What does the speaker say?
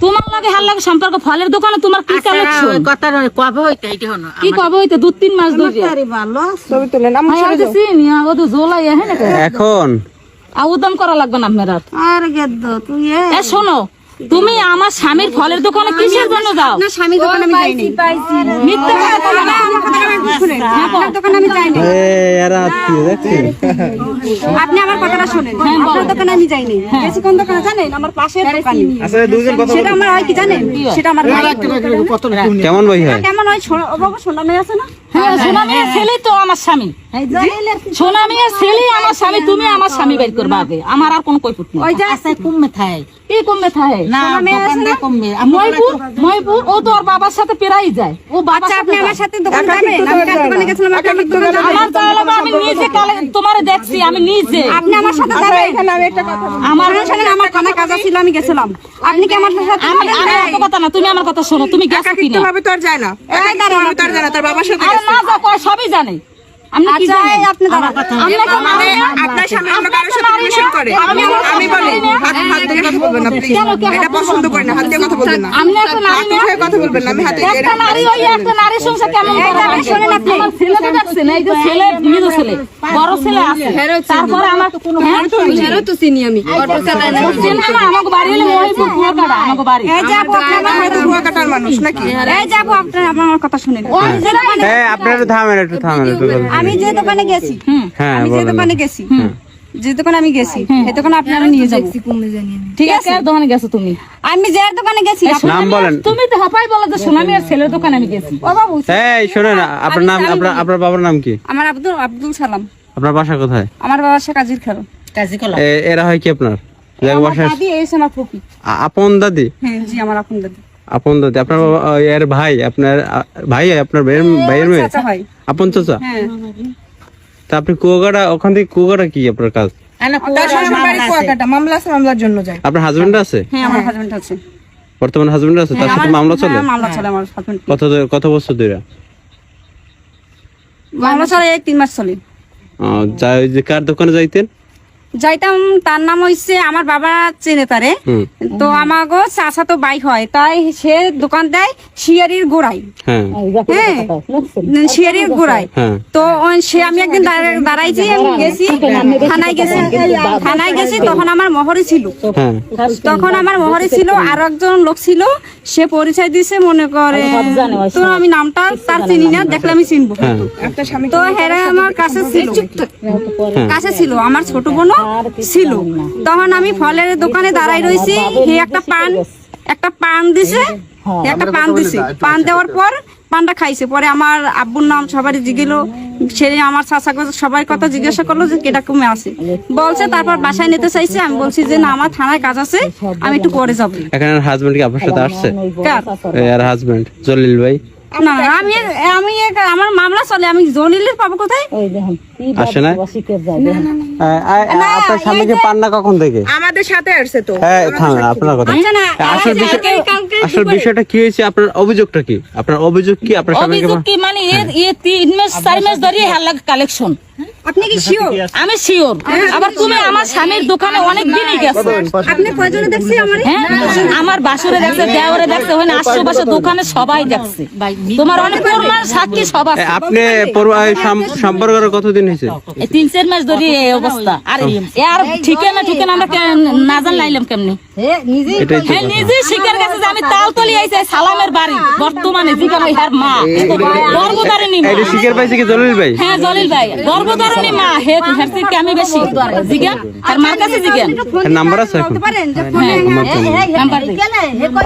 তোমার লাগে হার লাগে সম্পর্ক ফলের দোকানে তোমার কি কালেকশন কথা কবে হইতে এইটা হলো কি কবে হইতে 2-3 মাস ধরে ছবি তুলেন আমার হ্যাঁ আজকে চিনি আগো তো জোলাই হ্যাঁ না এখন আউদাম করা লাগবে না আপনারা আর গেদ্দ তুই এ শোনো তুমি আমার স্বামীর ফলের দোকানে কিসের জন্য যাও না স্বামী দোকানে আমি যাইনি মিথ্যা কথা বলো না শুনেন আপনার দোকানে আমি যাইনি এরা আত্মীয় দেখছেন আপনি আমার কথাটা শুনেন আপনার দোকানে আমি যাইনি গেছি কোন দোকানে জানেন আমার পাশের দোকানে আসলে দুজন কথা সেটা আমার হয় কি জানেন সেটা আমার কেমন ভাই হয় কেমন হয় বাবা সোনা মেয়ে আছে না হ্যাঁ সোনা মেয়ের ছেলেই তো আমার স্বামী সোনা মেয়ের ছেলেই আমার স্বামী তুমি আমার স্বামী বের করবা আগে আমার আর কোনো কৈফিয়ত নেই ওই যে কমে থাকে কি কমবে থাকে না দোকানটা কমবে ময়পুর ও তো ওর বাবার সাথে পেরাই যায় ও বাবা আচ্ছা আপনি আমার সাথে দোকানে যাবেন আমি কাল দোকানে গেছিলাম আপনি দোকানে যাবেন আমার তাহলে আমি নিজে কালে তোমারে দেখছি আমি নিজে আপনি আমার সাথে যাবেন এখানে আমি একটা কথা বলবো আমার সাথে আমার কানে কাজ ছিল আমি গেছিলাম আপনি কি আমার সাথে আমি এত কথা না তুমি আমার কথা শোনো তুমি গেছো কিনা ভাবে তো আর যায় না একাকিত্বভাবে তো আর যায় না, তার বাবার সাথে আরে না যা কয় সবই জানে আপনি কি আচ্ছা জানেন আপনি দাঁড়ান মানে আপনার স্বামী অন্য কারোর সাথে রিলেশন করে আমি বলি হাত দিয়ে কথা বলবেন না প্লিজ, এটা পছন্দ করি না, হাত দিয়ে কথা বলবেন না, আমি একটা নারী হাত দিয়ে কথা বলবেন না, আমি হাতে দিয়ে একটা নারী ওই একটা নারী সংসার কেমন করে শুনেন আপনি আমার ছেলেটা দেখছেন এই যে ছেলে মেয়ে ছেলে বড় ছেলে আছে তারপরে আমার হেরো তো চিনি আমি অটো চালায় না চেনা না আমাকে বাড়ি হলে মহিপুর কুয়াকাটা আমাকে বাড়ি এই যে আপু আপনার হয়তো ভুয়া কাটার মানুষ নাকি? এই যে আপু আপনার আমার কথা শুনেন হ্যাঁ আপনারা একটু থামেন একটু বলুন। আমি যে দোকানে গেছি হ্যাঁ আমি যে বলেন দোকানে গেছি যে দোকানে আমি গেছি এই দোকানে আপনারা নিয়ে যাবেন ঠিক আছে দোকানে গেছো তুমি আমি যে দোকানে গেছি নাম বলেন। তুমি তো হাপাই বলো যে সোনামি আর ছেলের দোকানে আমি গেছি ও বাবু এই শুনুন আপনার নাম আপনার বাবার নাম কি? আমার আব্দুল সালাম আপনার বাসা কোথায়? আমার বাবার সাথে কাজীর খেলো কাজী কলা এরা হয় কি আপনার যাক আমার বাসা দাদি এসে আমার ফুপি আপন দাদি? হ্যাঁ জি আমার আপন দাদি আপন দাদি আপনার এর ভাই আপনার ভাই আপনার ভাইয়ের মেয়ে চাচা হয় আপন চাচা? হ্যাঁ তা আপনি কুয়াকাটা ওখান থেকে কুয়াকাটা কি আপনার কাজ? তার শ্বশুর বাড়ি কুয়াকাটা, মামলা আছে, মামলার জন্য যায়। আপনার হাজবেন্ড আছে? হ্যাঁ আমার হাজবেন্ড আছে বর্তমানে হাজবেন্ড আছে তার সাথে মামলা চলে? হ্যাঁ, মামলা চলে আমার হাজবেন্ড কত বছর ধরে? মামলা চলে 3 মাস চলে যাই যে কার দোকানে যাইতেন? যাইতাম তার নাম হইছে আমার বাবা চেনে তারে তো আমাগো চাচা তো বাইক হয় তাই সে দোকান দেয় শিয়ারির গোড়ায় হ্যাঁ হ্যাঁ শিয়ারির গোড়ায় হ্যাঁ তো সে আমি একদিন দাঁড়াইছি আমি গেছি থানায় গেছি তখন আমার মহরে ছিল হ্যাঁ তখন আমার মহরে ছিল আর একজন লোক ছিল সে পরিচয় দিছে মনে করে তো আমি নামটা তার চিনি না দেখলে আমি চিনবো তো হেরা আমার কাছে ছিল আমার ছোট বোনও ছিল তখন আমি ফলের দোকানে দাঁড়াই রয়েছি হে একটা পান দিছে পান দেওয়ার পর পানটা খাইছে পরে আমার আব্বুর নাম সবারই জিজ্ঞেলো সে আমার চাচাকে সবাই কথা জিজ্ঞাসা করলো যে কেটা কমে আছে বলছে তারপর বাসায় নিতে চাইছে আমি বলছি যে না আমার থানায় কাজ আছে আমি একটু পরে যাবো এখানে হাজবেন্ড কি আপনার সাথে আসছে? কার? আর হাজবেন্ড জলিল ভাই না আমি আমার মামলা চলে আমি জলিলের পাবো কোথায় আসে না? আপনার স্বামীকে পান না কখন থেকে? আমাদের সাথে আসছে তো। হ্যাঁ থামেন আপনার কথা আচ্ছা না আসল বিষয়টা কি হয়েছে? আপনার অভিযোগটা কি? আপনার অভিযোগ কি? আপনার স্বামীকে অভিযোগ কি মানে এ 3 মাস 4 মাস ধরে হার লাগে কালেকশন আপনি কি শিওর আমি শিওর আবার তুমি আমার স্বামীর দোকানে অনেক দিনই গেছো আপনি কয়জনে দেখছি আমার হ্যাঁ আমার বাসুরে দেখছে দেওরে দেখছে ওখানে আশেপাশে দোকানে সবাই দেখছে তোমার অনেক প্রমাণ সাক্ষী সব আছে আপনি সম্পর্কের কতদিন হয়েছে? 3-4 মাস ধরে এই অবস্থা আর ঠিকানা আমরা না জানলাইলাম কেমনে এটাই তো হ্যাঁ নিজে শিকার কাছে যে আমি তালতলি আইছি সালামের বাড়ি বর্তমানে জিগানো ইহার মা গর্ভধারিণী মা এটা শিকার পাইছে কি জলিল ভাই? হ্যাঁ জলিল ভাই গর্ভধারিণী মা হে হের থেকে আমি বেশি জিগান আর মার কাছে জিগান নাম্বার আছে এখন? পারেন যে আমার তো নেই। নাম্বার